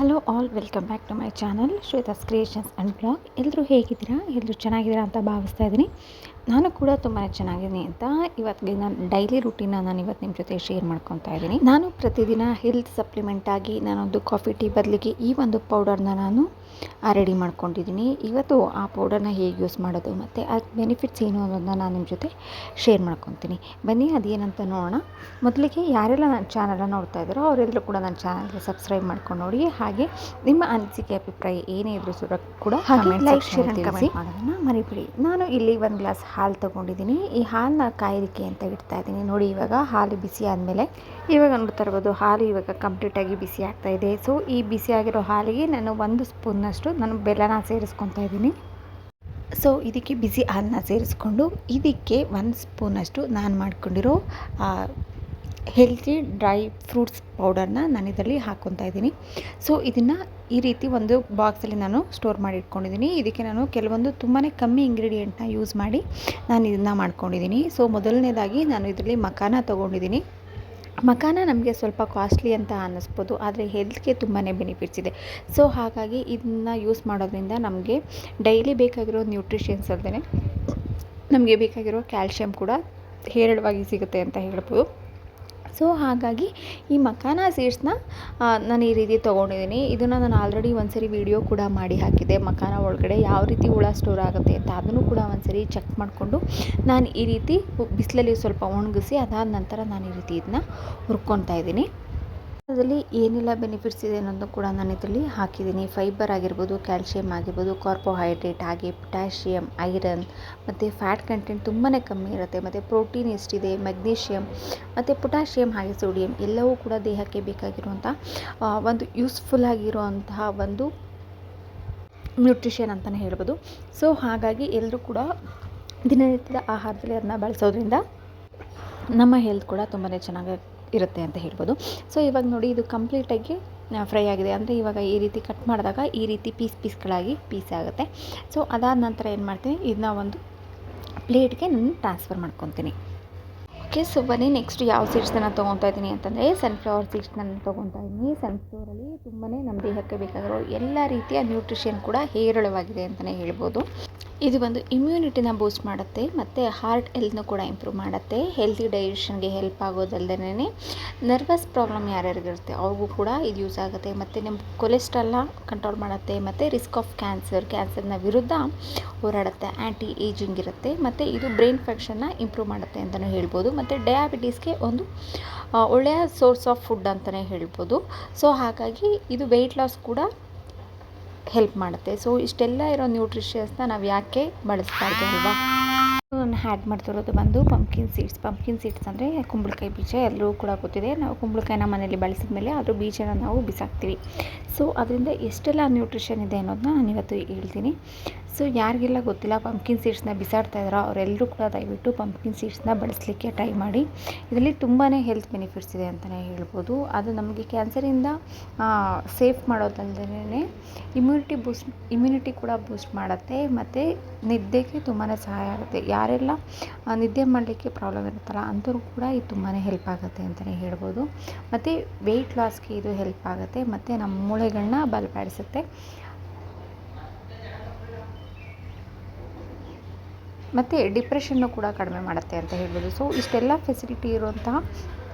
Hello all, welcome back to my channel Shweta's creations and blog. ಎಲ್ಲರೂ ಹೇಗಿದ್ದೀರಾ? ಎಲ್ಲರೂ ಚೆನ್ನಾಗಿದ್ದೀರಾ ಅಂತ ಭಾವಿಸ್ತಾ ಇದ್ದೀನಿ. ನಾನು ಕೂಡ ತುಂಬಾ ಚೆನ್ನಾಗಿದ್ದೀನಿ ಅಂತ ಇವತ್ತಿಗೆ ನಾನು ಡೈಲಿ ರೂಟೀನ ನಾನು ಇವತ್ತು ನಿಮ್ಮ ಜೊತೆ ಶೇರ್ ಮಾಡ್ಕೊತಾ ಇದ್ದೀನಿ. ನಾನು ಪ್ರತಿದಿನ ಹೆಲ್ತ್ ಸಪ್ಲಿಮೆಂಟಾಗಿ ನಾನೊಂದು ಕಾಫಿ ಟೀ ಬದಲಿಗೆ ಈ ಒಂದು ಪೌಡರ್ನ ನಾನು ರೆಡಿ ಮಾಡ್ಕೊಂಡಿದ್ದೀನಿ. ಇವತ್ತು ಆ ಪೌಡರ್ನ ಹೇಗೆ ಯೂಸ್ ಮಾಡೋದು ಮತ್ತು ಅದು ಬೆನಿಫಿಟ್ಸ್ ಏನು ಅನ್ನೋದನ್ನ ನಾನು ನಿಮ್ಮ ಜೊತೆ ಶೇರ್ ಮಾಡ್ಕೊತೀನಿ. ಬನ್ನಿ ಅದೇನಂತ ನೋಡೋಣ. ಮೊದಲಿಗೆ ಯಾರೆಲ್ಲ ನನ್ನ ಚಾನಲ್ನ ನೋಡ್ತಾ ಇದ್ದಾರೋ ಅವರೆಲ್ಲರೂ ಕೂಡ ನನ್ನ ಚಾನಲ್ಗೆ ಸಬ್ಸ್ಕ್ರೈಬ್ ಮಾಡ್ಕೊಂಡು ನೋಡಿ. ಹಾಗೆ ನಿಮ್ಮ ಅನಿಸಿಕೆ ಅಭಿಪ್ರಾಯ ಏನೇ ಇದ್ರೂ ಕೂಡ ಹಾಗೆ ಲೈಕ್ ಶೇರ್ ಆ್ಯಂಡ್ ಕಮೆಂಟ್ ಮಾಡೋದನ್ನು ಮರಿಬೇಡಿ. ನಾನು ಇಲ್ಲಿ ಒಂದು ಗ್ಲಾಸ್ ಹಾಲು ತೊಗೊಂಡಿದ್ದೀನಿ. ಈ ಹಾಲನ್ನ ಕಾಯೋದಕ್ಕೆ ಅಂತ ಇಡ್ತಾ ಇದ್ದೀನಿ. ನೋಡಿ, ಇವಾಗ ಹಾಲು ಬಿಸಿ ಆದಮೇಲೆ ಇವಾಗ ನೋಡ್ತಾ ಇರ್ಬೋದು, ಹಾಲು ಇವಾಗ ಕಂಪ್ಲೀಟಾಗಿ ಬಿಸಿ ಆಗ್ತಾ ಇದೆ. ಸೊ ಈ ಬಿಸಿಯಾಗಿರೋ ಹಾಲಿಗೆ ನಾನು 1 ಸ್ಪೂನ್ನಷ್ಟು ನಾನು ಬೆಲ್ಲನ ಸೇರಿಸ್ಕೊತಾ ಇದ್ದೀನಿ. ಸೊ ಇದಕ್ಕೆ ಬಿಸಿ ಹಾಲನ್ನ ಸೇರಿಸ್ಕೊಂಡು ಇದಕ್ಕೆ 1 ಸ್ಪೂನಷ್ಟು ನಾನು ಮಾಡ್ಕೊಂಡಿರೋ ಹೆಲ್ತಿ ಡ್ರೈ ಫ್ರೂಟ್ಸ್ ಪೌಡರ್ನ ನಾನು ಇದರಲ್ಲಿ ಹಾಕ್ಕೊತಾ ಇದ್ದೀನಿ. ಸೊ ಇದನ್ನು ಈ ರೀತಿ ಒಂದು ಬಾಕ್ಸಲ್ಲಿ ನಾನು ಸ್ಟೋರ್ ಮಾಡಿ ಇಟ್ಕೊಂಡಿದ್ದೀನಿ. ಇದಕ್ಕೆ ನಾನು ಕೆಲವೊಂದು ತುಂಬಾ ಕಮ್ಮಿ ಇಂಗ್ರೀಡಿಯೆಂಟ್ನ ಯೂಸ್ ಮಾಡಿ ನಾನು ಇದನ್ನು ಮಾಡ್ಕೊಂಡಿದ್ದೀನಿ. ಸೊ ಮೊದಲನೇದಾಗಿ ನಾನು ಇದರಲ್ಲಿ ಮಖಾನ ತೊಗೊಂಡಿದ್ದೀನಿ. ಮಖಾನ ನಮಗೆ ಸ್ವಲ್ಪ ಕಾಸ್ಟ್ಲಿ ಅಂತ ಅನ್ನಿಸ್ಬೋದು, ಆದರೆ ಹೆಲ್ತ್ಗೆ ತುಂಬಾ ಬೆನಿಫಿಟ್ಸ್ ಇದೆ. ಸೊ ಹಾಗಾಗಿ ಇದನ್ನು ಯೂಸ್ ಮಾಡೋದ್ರಿಂದ ನಮಗೆ ಡೈಲಿ ಬೇಕಾಗಿರೋ ನ್ಯೂಟ್ರಿಷನ್ಸ್ ಅಲ್ಲದೆ ನಮಗೆ ಬೇಕಾಗಿರೋ ಕ್ಯಾಲ್ಶಿಯಂ ಕೂಡ ಹೇರಳವಾಗಿ ಸಿಗುತ್ತೆ ಅಂತ ಹೇಳ್ಬೋದು. ಸೊ ಹಾಗಾಗಿ ಈ ಮಖಾನ ಸೀಡ್ಸ್ನ ನಾನು ಈ ರೀತಿ ತೊಗೊಂಡಿದ್ದೀನಿ. ಇದನ್ನು ನಾನು ಆಲ್ರೆಡಿ ಒಂದ್ಸರಿ ವಿಡಿಯೋ ಕೂಡ ಮಾಡಿ ಹಾಕಿದ್ದೆ. ಮಖಾನ ಒಳಗಡೆ ಯಾವ ರೀತಿ ಹುಳ ಸ್ಟೋರ್ ಆಗುತ್ತೆ ಅಂತ ಅದನ್ನು ಕೂಡ ಒಂದ್ಸರಿ ಚೆಕ್ ಮಾಡಿಕೊಂಡು ನಾನು ಈ ರೀತಿ ಬಿಸಿಲಲ್ಲಿ ಸ್ವಲ್ಪ ಒಣಗಿಸಿ ಅದಾದ ನಂತರ ನಾನು ಈ ರೀತಿ ಇದನ್ನ ಹುರ್ಕೊತಾ ಇದ್ದೀನಿ. ಅದರಲ್ಲಿ ಏನೆಲ್ಲ ಬೆನಿಫಿಟ್ಸ್ ಇದೆ ಅನ್ನೋದು ಕೂಡ ನಾನು ಇದರಲ್ಲಿ ಹಾಕಿದ್ದೀನಿ. ಫೈಬರ್ ಆಗಿರ್ಬೋದು, ಕ್ಯಾಲ್ಶಿಯಂ ಆಗಿರ್ಬೋದು, ಕಾರ್ಬೋಹೈಡ್ರೇಟ್ ಹಾಗೆ ಪೊಟ್ಯಾಷಿಯಮ್, ಐರನ್ ಮತ್ತು ಫ್ಯಾಟ್ ಕಂಟೆಂಟ್ ತುಂಬಾ ಕಮ್ಮಿ ಇರುತ್ತೆ. ಮತ್ತು ಪ್ರೋಟೀನ್ ಎಷ್ಟಿದೆ, ಮೆಗ್ನೀಷಿಯಮ್ ಮತ್ತು ಪೊಟ್ಯಾಷಿಯಮ್ ಹಾಗೆ ಸೋಡಿಯಂ ಎಲ್ಲವೂ ಕೂಡ ದೇಹಕ್ಕೆ ಬೇಕಾಗಿರುವಂಥ ಒಂದು ಯೂಸ್ಫುಲ್ ಆಗಿರುವಂತಹ ಒಂದು ನ್ಯೂಟ್ರಿಷನ್ ಅಂತಲೇ ಹೇಳ್ಬೋದು. ಸೊ ಹಾಗಾಗಿ ಎಲ್ಲರೂ ಕೂಡ ದಿನನಿತ್ಯದ ಆಹಾರದಲ್ಲಿ ಅದನ್ನ ಬಳಸೋದ್ರಿಂದ ನಮ್ಮ ಹೆಲ್ತ್ ಕೂಡ ತುಂಬಾ ಚೆನ್ನಾಗಿ ಇರುತ್ತೆ ಅಂತ ಹೇಳ್ಬೋದು. ಸೊ ಇವಾಗ ನೋಡಿ, ಇದು ಕಂಪ್ಲೀಟಾಗಿ ಫ್ರೈ ಆಗಿದೆ. ಅಂದರೆ ಇವಾಗ ಈ ರೀತಿ ಕಟ್ ಮಾಡಿದಾಗ ಈ ರೀತಿ ಪೀಸ್ಗಳಾಗಿ ಪೀಸ್ ಆಗುತ್ತೆ. ಸೊ ಅದಾದ ನಂತರ ಏನು ಮಾಡ್ತೀನಿ, ಇದನ್ನ ಒಂದು ಪ್ಲೇಟ್ಗೆ ನಾನು ಟ್ರಾನ್ಸ್ಫರ್ ಮಾಡ್ಕೊತೀನಿ. ಓಕೆ, ಸೊ ಬನ್ನಿ ನೆಕ್ಸ್ಟ್ ಯಾವ ಸೀಡ್ಸ್ನ ತೊಗೊತಾ ಇದ್ದೀನಿ ಅಂತಂದರೆ ಸನ್ಫ್ಲವರ್ ಸೀಡ್ಸ್ನ ತೊಗೊತಾ ಇದ್ದೀನಿ. ಸನ್ಫ್ಲವರಲ್ಲಿ ತುಂಬಾ ನಮ್ಮ ದೇಹಕ್ಕೆ ಬೇಕಾಗಿರೋ ಎಲ್ಲ ರೀತಿಯ ನ್ಯೂಟ್ರಿಷನ್ ಕೂಡ ಹೇರಳವಾಗಿದೆ ಅಂತಲೇ ಹೇಳ್ಬೋದು. ಇದು ಒಂದು ಇಮ್ಯುನಿಟಿನ ಬೂಸ್ಟ್ ಮಾಡುತ್ತೆ ಮತ್ತು ಹಾರ್ಟ್ ಹೆಲ್ತ್ನೂ ಕೂಡ ಇಂಪ್ರೂವ್ ಮಾಡುತ್ತೆ. ಹೆಲ್ತಿ ಡೈಜೆಷನ್ಗೆ ಹೆಲ್ಪ್ ಆಗೋದಲ್ಲದೇ ನರ್ವಸ್ ಪ್ರಾಬ್ಲಮ್ ಯಾರ್ಯಾರಿಗಿರುತ್ತೆ ಅವ್ರಿಗೂ ಕೂಡ ಇದು ಯೂಸ್ ಆಗುತ್ತೆ. ಮತ್ತು ನಮ್ಮ ಕೊಲೆಸ್ಟ್ರಾಲ್ನ ಕಂಟ್ರೋಲ್ ಮಾಡುತ್ತೆ ಮತ್ತು ರಿಸ್ಕ್ ಆಫ್ ಕ್ಯಾನ್ಸರ್ನ ವಿರುದ್ಧ ಹೋರಾಡುತ್ತೆ. ಆ್ಯಂಟಿ ಏಜಿಂಗ್ ಇರುತ್ತೆ ಮತ್ತು ಇದು ಬ್ರೈನ್ ಫಂಕ್ಷನ್ನ ಇಂಪ್ರೂವ್ ಮಾಡುತ್ತೆ ಅಂತಲೇ ಹೇಳ್ಬೋದು. ಮತ್ತು ಡಯಾಬಿಟೀಸ್ಗೆ ಒಂದು ಒಳ್ಳೆಯ ಸೋರ್ಸ್ ಆಫ್ ಫುಡ್ ಅಂತಲೇ ಹೇಳ್ಬೋದು. ಸೊ ಹಾಗಾಗಿ ಇದು ವೆಯ್ಟ್ ಲಾಸ್ ಕೂಡ ಹೆಲ್ಪ್ ಮಾಡುತ್ತೆ. ಸೊ ಇಷ್ಟೆಲ್ಲ ಇರೋ ನ್ಯೂಟ್ರಿಷನ್ಸ್ನ ನಾವು ಯಾಕೆ ಬಳಸಬಾರ್ದು ಅಲ್ವಾ? ನಾನು ಆ್ಯಡ್ ಮಾಡ್ತಿರೋದು ಬಂದು ಪಂಪ್ಕಿನ್ ಸೀಡ್ಸ್ ಅಂದರೆ ಕುಂಬಳಕಾಯಿ ಬೀಜ. ಎಲ್ಲರೂ ಕೂಡ ಗೊತ್ತಿದೆ. ನಾವು ಕುಂಬಳಕಾಯಿನ ಮನೇಲಿ ಬಳಸಿದ ಮೇಲೆ ಅದ್ರ ಬೀಜನ ನಾವು ಬಿಸಾಕ್ತೀವಿ. ಸೊ ಅದರಿಂದ ಎಷ್ಟೆಲ್ಲ ನ್ಯೂಟ್ರಿಷನ್ ಇದೆ ಅನ್ನೋದನ್ನ ನಾನು ಇವತ್ತು ಹೇಳ್ತೀನಿ. ಸೊ ಯಾರಿಗೆಲ್ಲ ಗೊತ್ತಿಲ್ಲ ಪಂಪ್ಕಿನ್ ಸೀಡ್ಸ್ನ ಬಿಸಾಡ್ತಾ ಇದ್ದಾರೋ ಅವರೆಲ್ಲರೂ ಕೂಡ ದಯವಿಟ್ಟು ಪಂಪ್ಕಿನ್ ಸೀಡ್ಸ್ನ ಬಳಸಲಿಕ್ಕೆ ಟ್ರೈ ಮಾಡಿ. ಇದರಲ್ಲಿ ತುಂಬಾ ಹೆಲ್ತ್ ಬೆನಿಫಿಟ್ಸ್ ಇದೆ ಅಂತಲೇ ಹೇಳ್ಬೋದು. ಅದು ನಮಗೆ ಕ್ಯಾನ್ಸರಿಂದ ಸೇಫ್ ಮಾಡೋದಲ್ಲದೇ ಇಮ್ಯುನಿಟಿ ಕೂಡ ಬೂಸ್ಟ್ ಮಾಡುತ್ತೆ ಮತ್ತು ನಿದ್ದೆಗೆ ತುಂಬಾ ಸಹಾಯ ಆಗುತ್ತೆ. ಯಾರೆಲ್ಲ ನಿದ್ದೆ ಮಾಡಲಿಕ್ಕೆ ಪ್ರಾಬ್ಲಮ್ ಇರುತ್ತಲ್ಲ ಅಂಥವ್ರು ಕೂಡ ಇದು ತುಂಬಾ ಹೆಲ್ಪ್ ಆಗುತ್ತೆ ಅಂತಲೇ ಹೇಳ್ಬೋದು. ಮತ್ತು ವೆಯ್ಟ್ ಲಾಸ್ಗೆ ಇದು ಹೆಲ್ಪ್ ಆಗುತ್ತೆ ಮತ್ತು ನಮ್ಮ ಮೂಳೆಗಳನ್ನ ಬಲಪಡಿಸುತ್ತೆ ಮತ್ತು ಡಿಪ್ರೆಷನ್ನು ಕೂಡ ಕಡಿಮೆ ಮಾಡುತ್ತೆ ಅಂತ ಹೇಳ್ಬೋದು. ಸೊ ಇಷ್ಟೆಲ್ಲ ಫೆಸಿಲಿಟಿ ಇರುವಂತಹ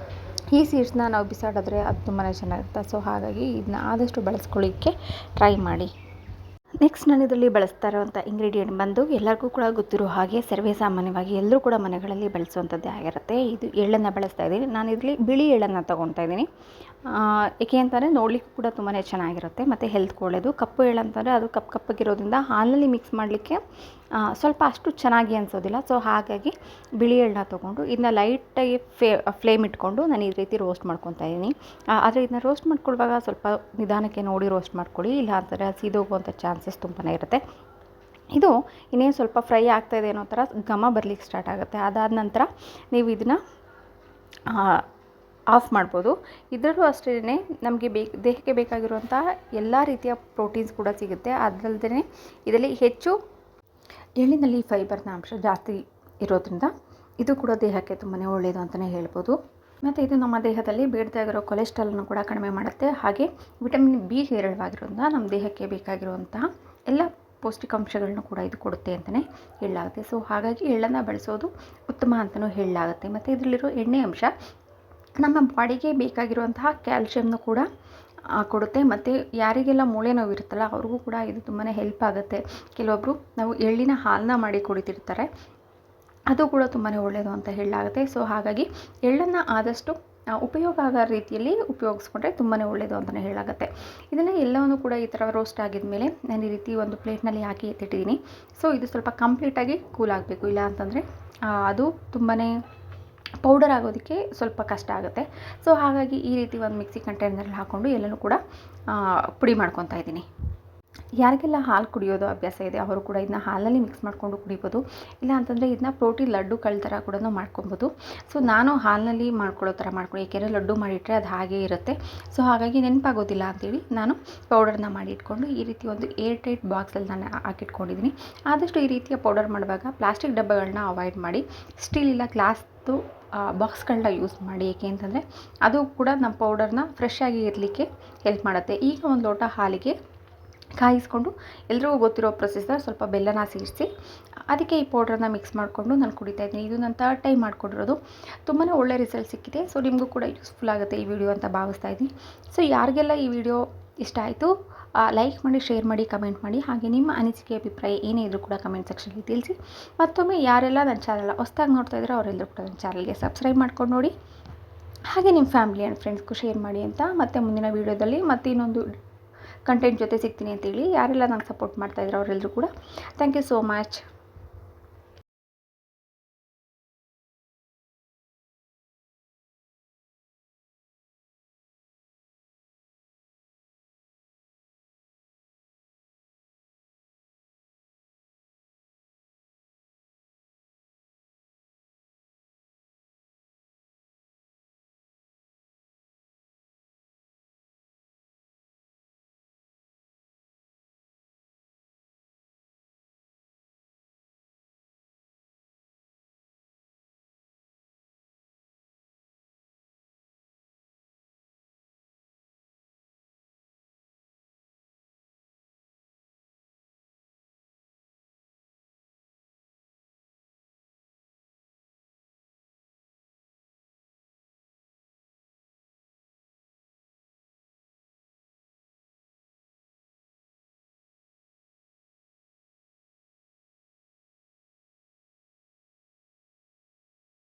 ಈ ಸೀಡ್ಸ್ನ ನಾವು ಬಿಸಾಡಿದ್ರೆ ಅದು ತುಂಬಾ ಚೆನ್ನಾಗಿರುತ್ತೆ. ಸೊ ಹಾಗಾಗಿ ಇದನ್ನ ಆದಷ್ಟು ಬಳಸ್ಕೊಳ್ಳಿಕ್ಕೆ ಟ್ರೈ ಮಾಡಿ. ನೆಕ್ಸ್ಟ್ ನಾನು ಇದರಲ್ಲಿ ಬಳಸ್ತಾ ಇರೋವಂಥ ಇಂಗ್ರೀಡಿಯೆಂಟ್ ಬಂದು ಎಲ್ಲರಿಗೂ ಕೂಡ ಗೊತ್ತಿರೋ ಹಾಗೆ ಸರ್ವೇ ಸಾಮಾನ್ಯವಾಗಿ ಎಲ್ಲರೂ ಕೂಡ ಮನೆಗಳಲ್ಲಿ ಬಳಸುವಂಥದ್ದೇ ಆಗಿರುತ್ತೆ. ಇದು ಎಳ್ಳನ್ನು ಬಳಸ್ತಾ ಇದ್ದೀನಿ. ನಾನು ಇದರಲ್ಲಿ ಬಿಳಿ ಎಳ್ಳನ್ನು ತೊಗೊತಾ ಇದ್ದೀನಿ. ಏಕೆ ಅಂತಂದರೆ ನೋಡಲಿಕ್ಕೂ ಕೂಡ ತುಂಬಾ ಚೆನ್ನಾಗಿರುತ್ತೆ ಮತ್ತು ಹೆಲ್ತ್ಗೆ ಒಳ್ಳೆಯದು. ಕಪ್ಪು ಎಳ್ಳು ಅಂತಂದರೆ ಅದು ಕಪ್ಪಾಗಿರೋದ್ರಿಂದ ಹಾಲಿನಲ್ಲಿ ಮಿಕ್ಸ್ ಮಾಡಲಿಕ್ಕೆ ಸ್ವಲ್ಪ ಅಷ್ಟು ಚೆನ್ನಾಗಿ ಅನಿಸೋದಿಲ್ಲ. ಸೊ ಹಾಗಾಗಿ ಬಿಳಿ ಎಳ್ಳನ್ನ ತೊಗೊಂಡು ಇದನ್ನ ಲೈಟಾಗಿ ಫ್ಲೇಮ್ ಇಟ್ಕೊಂಡು ನಾನು ಈ ರೀತಿ ರೋಸ್ಟ್ ಮಾಡ್ಕೊತಾ ಇದ್ದೀನಿ. ಆದರೆ ಇದನ್ನ ರೋಸ್ಟ್ ಮಾಡ್ಕೊಳ್ಳುವಾಗ ಸ್ವಲ್ಪ ನಿಧಾನಕ್ಕೆ ನೋಡಿ ರೋಸ್ಟ್ ಮಾಡ್ಕೊಳ್ಳಿ, ಇಲ್ಲ ಅಂತಾರೆ ಸೀದೋಗುವಂಥ ಚಾನ್ಸಸ್ ತುಂಬಾ ಇರುತ್ತೆ. ಇದು ಇನ್ನೇನು ಸ್ವಲ್ಪ ಫ್ರೈ ಆಗ್ತಾಯಿದೆ ಅನ್ನೋ ಥರ ಘಮ ಬರಲಿಕ್ಕೆ ಸ್ಟಾರ್ಟ್ ಆಗುತ್ತೆ. ಅದಾದ ನಂತರ ನೀವು ಇದನ್ನು ಆಫ್ ಮಾಡ್ಬೋದು. ಇದರಲ್ಲೂ ಅಷ್ಟೇ ನಮಗೆ ದೇಹಕ್ಕೆ ಬೇಕಾಗಿರುವಂಥ ಎಲ್ಲ ರೀತಿಯ ಪ್ರೋಟೀನ್ಸ್ ಕೂಡ ಸಿಗುತ್ತೆ. ಅದಲ್ಲದೆ ಇದರಲ್ಲಿ ಹೆಚ್ಚು ಎಳ್ಳಿನಲ್ಲಿ ಫೈಬರ್ನ ಅಂಶ ಜಾಸ್ತಿ ಇರೋದ್ರಿಂದ ಇದು ಕೂಡ ದೇಹಕ್ಕೆ ತುಂಬಾ ಒಳ್ಳೆಯದು ಅಂತಲೇ ಹೇಳ್ಬೋದು. ಮತ್ತು ಇದು ನಮ್ಮ ದೇಹದಲ್ಲಿ ಬೇಡದೇ ಇರೋ ಕೊಲೆಸ್ಟ್ರಾಲನ್ನು ಕೂಡ ಕಡಿಮೆ ಮಾಡುತ್ತೆ. ಹಾಗೆ ವಿಟಮಿನ್ ಬಿ ಹೇರಳವಾಗಿರೋದ್ರಿಂದ ನಮ್ಮ ದೇಹಕ್ಕೆ ಬೇಕಾಗಿರುವಂತಹ ಎಲ್ಲ ಪೌಷ್ಟಿಕಾಂಶಗಳನ್ನು ಕೂಡ ಇದು ಕೊಡುತ್ತೆ ಅಂತಲೇ ಹೇಳಲಾಗುತ್ತೆ. ಸೊ ಹಾಗಾಗಿ ಎಳ್ಳನ್ನು ಬಳಸೋದು ಉತ್ತಮ ಅಂತಲೂ ಹೇಳಲಾಗುತ್ತೆ. ಮತ್ತು ಇದರಲ್ಲಿರೋ ಎಣ್ಣೆ ಅಂಶ ನಮ್ಮ ಬಾಡಿಗೆ ಬೇಕಾಗಿರುವಂತಹ ಕ್ಯಾಲ್ಶಿಯಮ್ನು ಕೂಡ ಕೊಡುತ್ತೆ. ಮತ್ತು ಯಾರಿಗೆಲ್ಲ ಮೂಳೆ ನೋವು ಇರುತ್ತಲ್ಲ ಅವ್ರಿಗೂ ಕೂಡ ಇದು ತುಂಬಾ ಹೆಲ್ಪ್ ಆಗುತ್ತೆ. ಕೆಲವೊಬ್ಬರು ನಾವು ಎಳ್ಳಿನ ಹಾಲನ್ನ ಮಾಡಿ ಕುಡಿತಿರ್ತಾರೆ, ಅದು ಕೂಡ ತುಂಬಾ ಒಳ್ಳೆಯದು ಅಂತ ಹೇಳಲಾಗುತ್ತೆ. ಸೊ ಹಾಗಾಗಿ ಎಳ್ಳನ್ನು ಆದಷ್ಟು ಉಪಯೋಗ ಆಗೋ ರೀತಿಯಲ್ಲಿ ಉಪಯೋಗಿಸ್ಕೊಂಡ್ರೆ ತುಂಬಾ ಒಳ್ಳೆಯದು ಅಂತಲೇ ಹೇಳಲಾಗುತ್ತೆ. ಇದನ್ನು ಎಲ್ಲವನ್ನು ಕೂಡ ಈ ಥರ ರೋಸ್ಟ್ ಆಗಿದ್ಮೇಲೆ ನಾನು ಈ ರೀತಿ ಒಂದು ಪ್ಲೇಟ್ನಲ್ಲಿ ಹಾಕಿ ಎತ್ತಿಟ್ಟಿದ್ದೀನಿ. ಸೊ ಇದು ಸ್ವಲ್ಪ ಕಂಪ್ಲೀಟಾಗಿ ಕೂಲ್ ಆಗಬೇಕು, ಇಲ್ಲ ಅಂತಂದರೆ ಅದು ತುಂಬಾ ಪೌಡರ್ ಆಗೋದಕ್ಕೆ ಸ್ವಲ್ಪ ಕಷ್ಟ ಆಗುತ್ತೆ. ಸೊ ಹಾಗಾಗಿ ಈ ರೀತಿ ಒಂದು ಮಿಕ್ಸಿ ಕಂಟೈನರಲ್ಲಿ ಹಾಕ್ಕೊಂಡು ಎಲ್ಲನೂ ಕೂಡ ಪುಡಿ ಮಾಡ್ಕೊತಾ ಇದ್ದೀನಿ. ಯಾರಿಗೆಲ್ಲ ಹಾಲು ಕುಡಿಯೋದು ಅಭ್ಯಾಸ ಇದೆ ಅವರು ಕೂಡ ಇದನ್ನ ಹಾಲಲ್ಲಿ ಮಿಕ್ಸ್ ಮಾಡಿಕೊಂಡು ಕುಡಿಬೋದು, ಇಲ್ಲ ಅಂತಂದರೆ ಇದನ್ನ ಪ್ರೋಟೀನ್ ಲಡ್ಡು ಥರ ಕೂಡ ಮಾಡ್ಕೊಬೋದು. ಸೊ ನಾನು ಹಾಲಿನಲ್ಲಿ ಮಾಡ್ಕೊಳ್ಳೋ ಥರ ಮಾಡ್ಕೊಂಡು, ಏಕೆಂದರೆ ಲಡ್ಡು ಮಾಡಿಟ್ರೆ ಅದು ಹಾಗೇ ಇರುತ್ತೆ. ಸೊ ಹಾಗಾಗಿ ನೆನಪಾಗೋದಿಲ್ಲ ಅಂತೇಳಿ ನಾನು ಪೌಡರ್ನ ಮಾಡಿ ಇಟ್ಕೊಂಡು ಈ ರೀತಿ ಒಂದು ಏರ್ ಟೈಟ್ ಬಾಕ್ಸಲ್ಲಿ ನಾನು ಹಾಕಿಟ್ಕೊಂಡಿದ್ದೀನಿ. ಆದಷ್ಟು ಈ ರೀತಿಯ ಪೌಡರ್ ಮಾಡುವಾಗ ಪ್ಲಾಸ್ಟಿಕ್ ಡಬ್ಬಗಳನ್ನ ಅವಾಯ್ಡ್ ಮಾಡಿ ಸ್ಟೀಲ್ ಇಲ್ಲ ಗ್ಲಾಸ್ದು ಬಾಕ್ಸ್ಗಳನ್ನ ಯೂಸ್ ಮಾಡಿ. ಏಕೆ ಅಂತಂದರೆ ಅದು ಕೂಡ ನಮ್ಮ ಪೌಡರ್ನ ಫ್ರೆಶ್ ಆಗಿ ಇರಲಿಕ್ಕೆ ಹೆಲ್ಪ್ ಮಾಡುತ್ತೆ. ಈಗ ಒಂದು ಲೋಟ ಹಾಲಿಗೆ ಕಾಯಿಸ್ಕೊಂಡು ಎಲ್ರಿಗೂ ಗೊತ್ತಿರೋ ಪ್ರೊಸೆಸರ್ ಸ್ವಲ್ಪ ಬೆಲ್ಲನ ಸೇರಿಸಿ ಅದಕ್ಕೆ ಈ ಪೌಡ್ರನ್ನ ಮಿಕ್ಸ್ ಮಾಡಿಕೊಂಡು ನಾನು ಕುಡಿತಾ ಇದ್ದೀನಿ. ಇದು ನಾನು 3rd ಟೈಮ್ ಮಾಡ್ಕೊಂಡಿರೋದು. ತುಂಬಾ ಒಳ್ಳೆ ರಿಸಲ್ಟ್ ಸಿಕ್ಕಿದೆ. ಸೊ ನಿಮಗೂ ಕೂಡ ಯೂಸ್ಫುಲ್ ಆಗುತ್ತೆ ಈ ವಿಡಿಯೋ ಅಂತ ಭಾವಿಸ್ತಾ ಇದ್ದೀನಿ. ಸೊ ಯಾರಿಗೆಲ್ಲ ಈ ವಿಡಿಯೋ ಇಷ್ಟ ಆಯಿತು ಲೈಕ್ ಮಾಡಿ, ಶೇರ್ ಮಾಡಿ, ಕಮೆಂಟ್ ಮಾಡಿ. ಹಾಗೆ ನಿಮ್ಮ ಅನಿಸಿಕೆ ಅಭಿಪ್ರಾಯ ಏನೇ ಇದ್ರೂ ಕೂಡ ಕಮೆಂಟ್ ಸೆಕ್ಷನಲ್ಲಿ ತಿಳಿಸಿ. ಮತ್ತೊಮ್ಮೆ ಯಾರೆಲ್ಲ ನನ್ನ ಚಾನಲ್ ಹೊಸದಾಗಿ ನೋಡ್ತಾ ಇದ್ದಾರೆ ಅವರೆಲ್ಲರೂ ಕೂಡ ನನ್ನ ಚಾನಲ್ಗೆ ಸಬ್ಸ್ಕ್ರೈಬ್ ಮಾಡ್ಕೊಂಡು ನೋಡಿ. ಹಾಗೆ ನಿಮ್ಮ ಫ್ಯಾಮಿಲಿ ಆ್ಯಂಡ್ ಫ್ರೆಂಡ್ಸ್ಗೂ ಶೇರ್ ಮಾಡಿ ಅಂತ. ಮತ್ತೆ ಮುಂದಿನ ವೀಡಿಯೋದಲ್ಲಿ ಮತ್ತೆ ಇನ್ನೊಂದು ಕಂಟೆಂಟ್ ಜೊತೆ ಸಿಗ್ತೀನಿ ಅಂತೇಳಿ ಯಾರೆಲ್ಲ ನಂಗೆ ಸಪೋರ್ಟ್ ಮಾಡ್ತಾಯಿದ್ರು ಅವರೆಲ್ಲರೂ ಕೂಡ ಥ್ಯಾಂಕ್ ಯು ಸೋ ಮಚ್.